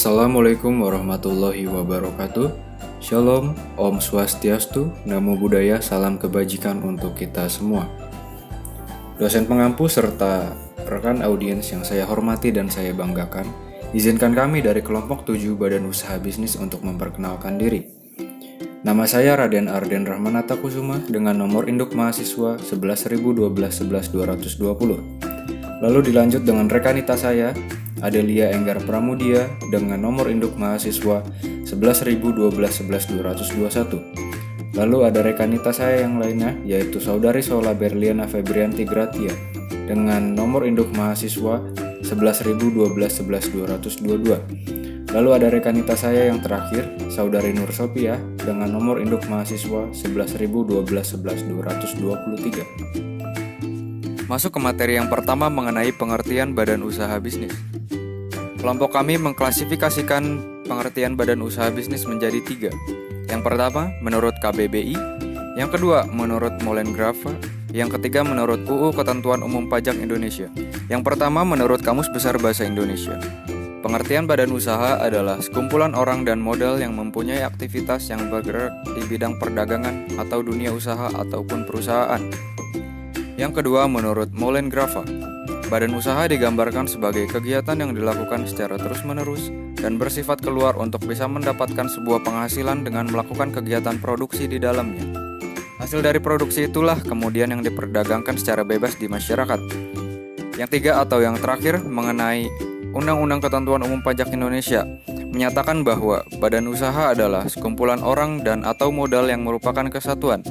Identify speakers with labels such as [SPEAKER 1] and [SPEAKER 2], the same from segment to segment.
[SPEAKER 1] Assalamualaikum warahmatullahi wabarakatuh. Shalom, Om Swastiastu, Namo Buddhaya, salam kebajikan untuk kita semua. Dosen pengampu serta rekan audiens yang saya hormati dan saya banggakan, izinkan kami dari kelompok 7 Badan Usaha Bisnis untuk memperkenalkan diri. Nama saya Raden Arden Rahmanata Kusuma dengan nomor induk mahasiswa 11.012-11.220. Lalu dilanjut dengan rekanita saya, Adelia Enggar Pramudia dengan nomor induk mahasiswa 11.012-11.221. Lalu ada rekanita saya yang lainnya, yaitu Saudari Sola Berliana Febrianti Gratia dengan nomor induk mahasiswa 11.012-11.222. Lalu ada rekanita saya yang terakhir, Saudari Nur Sophia dengan nomor induk mahasiswa 11.012-11.223. Masuk ke materi yang pertama mengenai pengertian badan usaha bisnis. Kelompok kami mengklasifikasikan pengertian badan usaha bisnis menjadi 3. Yang pertama, menurut KBBI. Yang kedua, menurut Molen-Graffa. Yang ketiga, menurut UU Ketentuan Umum Pajak Indonesia. Yang pertama, menurut Kamus Besar Bahasa Indonesia. Pengertian badan usaha adalah sekumpulan orang dan modal yang mempunyai aktivitas yang bergerak di bidang perdagangan atau dunia usaha ataupun perusahaan. Yang kedua, menurut Molen-Graffa, badan usaha digambarkan sebagai kegiatan yang dilakukan secara terus-menerus dan bersifat keluar untuk bisa mendapatkan sebuah penghasilan dengan melakukan kegiatan produksi di dalamnya. Hasil dari produksi itulah kemudian yang diperdagangkan secara bebas di masyarakat. Yang tiga atau yang terakhir mengenai Undang-Undang Ketentuan Umum Pajak Indonesia menyatakan bahwa badan usaha adalah sekumpulan orang dan atau modal yang merupakan kesatuan,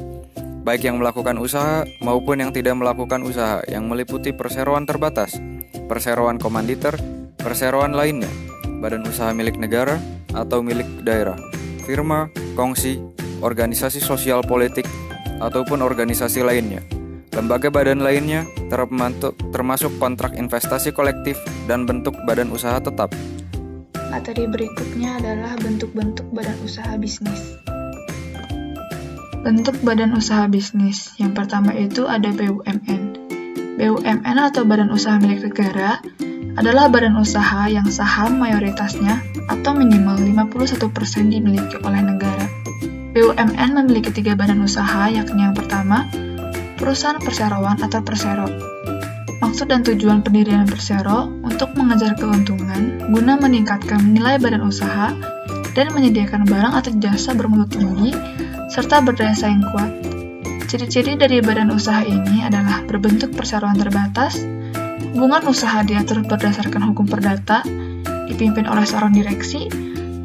[SPEAKER 1] baik yang melakukan usaha maupun yang tidak melakukan usaha, yang meliputi perseroan terbatas, perseroan komanditer, perseroan lainnya, badan usaha milik negara atau milik daerah, firma, kongsi, organisasi sosial politik, ataupun organisasi lainnya, lembaga badan lainnya, termasuk kontrak investasi kolektif dan bentuk badan usaha tetap.
[SPEAKER 2] Materi berikutnya adalah bentuk-bentuk badan usaha bisnis. Bentuk badan usaha bisnis. Yang pertama itu ada BUMN. BUMN atau Badan Usaha Milik Negara adalah badan usaha yang saham mayoritasnya atau minimal 51% dimiliki oleh negara. BUMN memiliki 3 badan usaha, yakni yang pertama, perusahaan perseroan atau persero. Maksud dan tujuan pendirian persero untuk mengejar keuntungan guna meningkatkan nilai badan usaha dan menyediakan barang atau jasa bermutu tinggi serta berdaya saing kuat. Ciri-ciri dari badan usaha ini adalah berbentuk perseroan terbatas, hubungan usaha diatur berdasarkan hukum perdata, dipimpin oleh seorang direksi,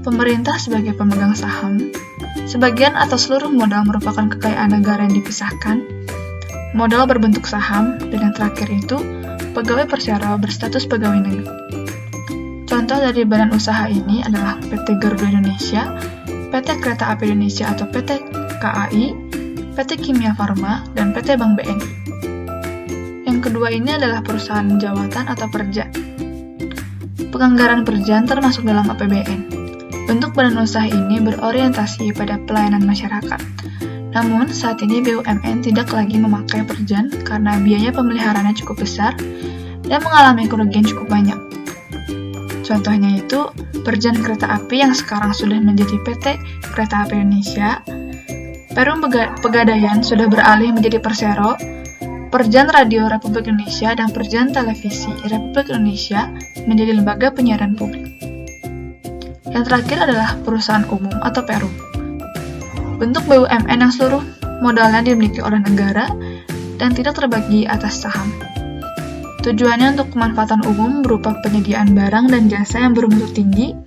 [SPEAKER 2] pemerintah sebagai pemegang saham, sebagian atau seluruh modal merupakan kekayaan negara yang dipisahkan, modal berbentuk saham, dan yang terakhir itu pegawai persero berstatus pegawai negeri. Contoh dari badan usaha ini adalah PT Garuda Indonesia, PT Kereta Api Indonesia atau PT KAI, PT Kimia Farma, dan PT Bank BNI. Yang kedua ini adalah perusahaan jawatan atau perja. Penganggaran perjan termasuk dalam APBN. Bentuk badan usaha ini berorientasi pada pelayanan masyarakat. Namun, saat ini BUMN tidak lagi memakai perjan karena biaya pemeliharaannya cukup besar dan mengalami kerugian cukup banyak. Contohnya itu, perjan kereta api yang sekarang sudah menjadi PT Kereta Api Indonesia, Perum Pegadaian sudah beralih menjadi Persero, Perjan Radio Republik Indonesia dan Perjan Televisi Republik Indonesia menjadi lembaga penyiaran publik. Yang terakhir adalah perusahaan umum atau Perum. Bentuk BUMN yang seluruh modalnya dimiliki oleh negara dan tidak terbagi atas saham. Tujuannya untuk kemanfaatan umum berupa penyediaan barang dan jasa yang bermutu tinggi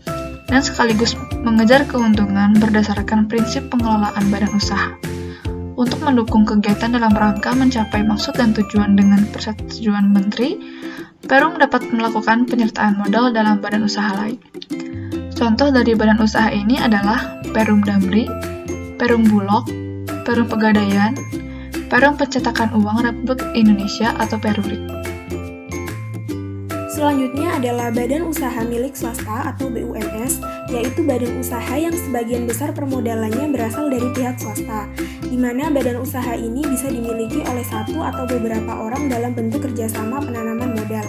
[SPEAKER 2] dan sekaligus mengejar keuntungan berdasarkan prinsip pengelolaan badan usaha. Untuk mendukung kegiatan dalam rangka mencapai maksud dan tujuan dengan persetujuan Menteri, Perum dapat melakukan penyertaan modal dalam badan usaha lain. Contoh dari badan usaha ini adalah Perum Damri, Perum Bulog, Perum Pegadaian, Perum Pencetakan Uang Republik Indonesia atau Perurik.
[SPEAKER 3] Selanjutnya adalah badan usaha milik swasta atau BUMS, yaitu badan usaha yang sebagian besar permodalannya berasal dari pihak swasta, di mana badan usaha ini bisa dimiliki oleh satu atau beberapa orang dalam bentuk kerjasama penanaman modal.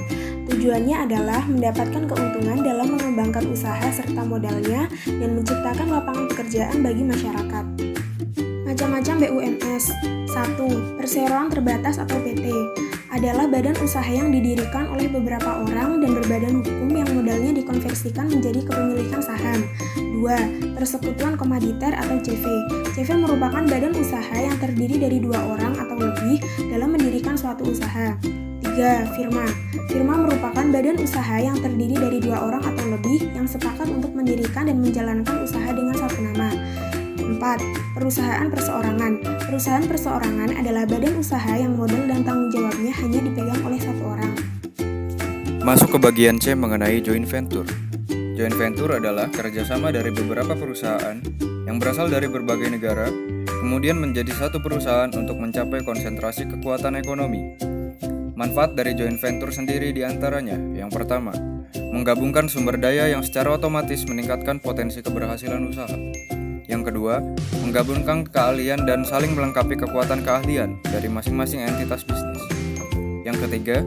[SPEAKER 3] Tujuannya adalah mendapatkan keuntungan dalam mengembangkan usaha serta modalnya dan menciptakan lapangan pekerjaan bagi masyarakat. Macam-macam BUMS. 1. Perseroan terbatas atau PT adalah badan usaha yang didirikan oleh beberapa orang dan berbadan hukum yang modalnya dikonversikan menjadi kepemilikan saham. 2. Persekutuan komoditer atau CV. CV merupakan badan usaha yang terdiri dari 2 orang atau lebih dalam mendirikan suatu usaha. 3. Firma. Firma merupakan badan usaha yang terdiri dari 2 orang atau lebih yang sepakat untuk mendirikan dan menjalankan usaha dengan satu nama. 4. Perusahaan perseorangan. Perusahaan perseorangan adalah badan usaha yang modal dan tanggung jawabnya hanya dipegang oleh satu orang.
[SPEAKER 1] Masuk ke bagian C mengenai joint venture. Joint venture adalah kerjasama dari beberapa perusahaan yang berasal dari berbagai negara, kemudian menjadi satu perusahaan untuk mencapai konsentrasi kekuatan ekonomi. Manfaat dari joint venture sendiri diantaranya, yang pertama, menggabungkan sumber daya yang secara otomatis meningkatkan potensi keberhasilan usaha. Yang kedua, menggabungkan keahlian dan saling melengkapi kekuatan keahlian dari masing-masing entitas bisnis. Yang ketiga,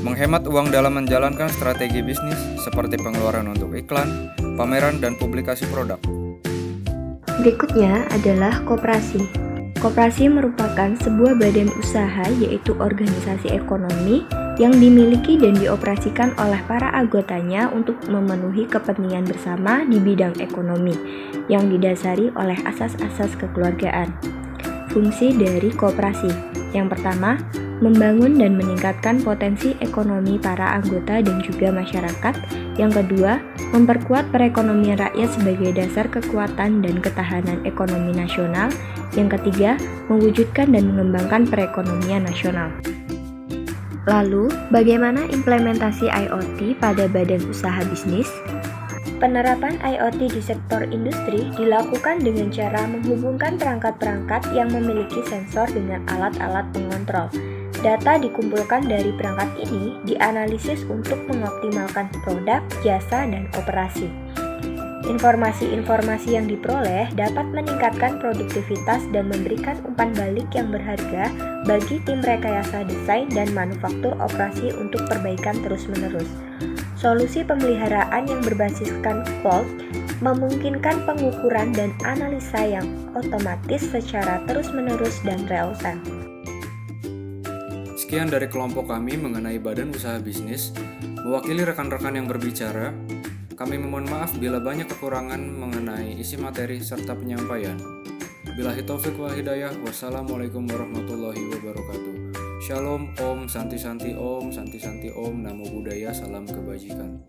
[SPEAKER 1] menghemat uang dalam menjalankan strategi bisnis seperti pengeluaran untuk iklan, pameran, dan publikasi produk.
[SPEAKER 4] Berikutnya adalah koperasi. Koperasi merupakan sebuah badan usaha yaitu organisasi ekonomi yang dimiliki dan dioperasikan oleh para anggotanya untuk memenuhi kepentingan bersama di bidang ekonomi yang didasari oleh asas-asas kekeluargaan. Fungsi dari koperasi. Yang pertama, membangun dan meningkatkan potensi ekonomi para anggota dan juga masyarakat. Yang kedua, memperkuat perekonomian rakyat sebagai dasar kekuatan dan ketahanan ekonomi nasional. Yang ketiga, mewujudkan dan mengembangkan perekonomian nasional. Lalu, bagaimana implementasi IoT pada badan usaha bisnis? Penerapan IoT di sektor industri dilakukan dengan cara menghubungkan perangkat-perangkat yang memiliki sensor dengan alat-alat pengontrol. Data dikumpulkan dari perangkat ini dianalisis untuk mengoptimalkan produk, jasa, dan operasi. Informasi-informasi yang diperoleh dapat meningkatkan produktivitas dan memberikan umpan balik yang berharga bagi tim rekayasa desain dan manufaktur operasi untuk perbaikan terus-menerus. Solusi pemeliharaan yang berbasiskan cloud memungkinkan pengukuran dan analisa yang otomatis secara terus-menerus dan real-time.
[SPEAKER 1] Sekian dari kelompok kami mengenai badan usaha bisnis. Mewakili rekan-rekan yang berbicara, kami memohon maaf bila banyak kekurangan mengenai isi materi serta penyampaian. Billahi taufiq wal hidayah. Wassalamualaikum warahmatullahi wabarakatuh. Shalom, Om, Santi Santi Om, Santi Santi Om, Namo Buddhaya, Salam Kebajikan.